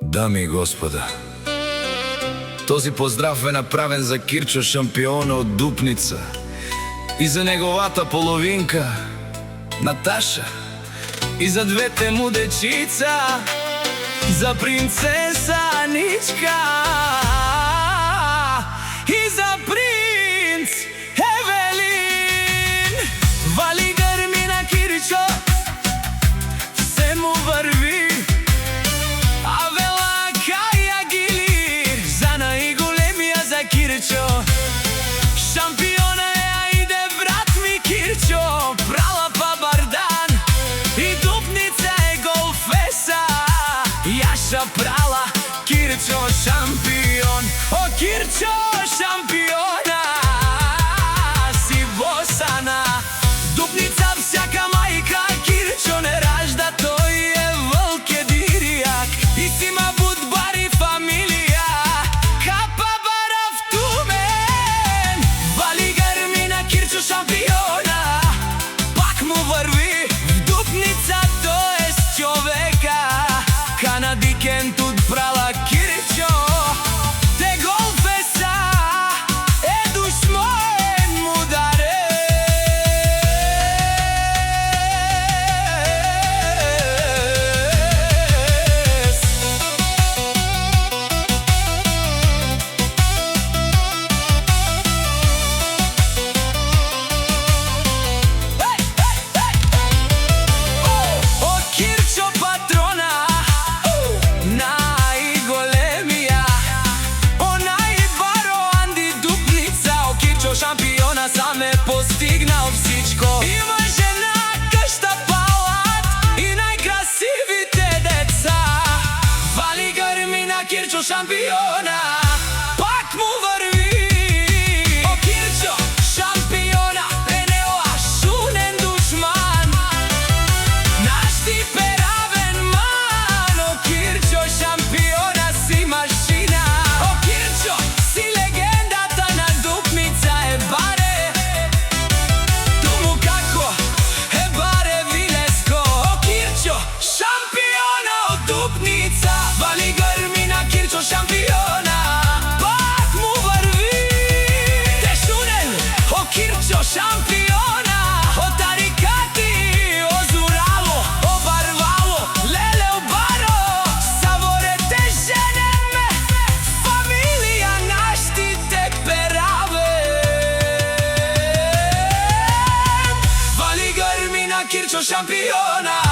Дами и господа, този поздрав е направен за Кирчо, шампиона од Дупница, и за неговата половинка Наташа, и за двете му дечица, за принцеса Аничка и за принц Евелин. Вали гърми на Кирчо, все му върви, а велака и агилир за най-големия за Кирчо. Шампиона е, айде брат ми Кирчо, прала па бардан и Дупница е голфеса. Јаша прала, Кирчо шампион, о Кирчо шампиона, си босана. Дупница всяка майка, Кирчо не ражда, тој е вълк е дирјак и си ма будбари фамилија, капа бара в тумен. Вали гърми на Кирчо шампиона, пак му върви в Дупница, тој е с човека. Канадикен тут прала Кирчо, те голфеса е душмоен мударес. О Кирчо патрона, шампиона сам е постигнал всичко. Има жена, къща, палат и най-красивите деца. Вали гърми на Кирчо шампиона, пак му върви. О Кирчо шампиона е неоашунен душман, наш тип е равен ман. О Кирчо шампиона си машина, о Кирчо си легендата на Дупница. Вали гърми на Кирчо шампиона, пак му върви. Тешунен, о Кирчо шампиона, о тарикати, о Зурало, о Барвало, леле о Баро, саворете женеме, фамилија наштите пераве. Вали гърми на Кирчо шампиона,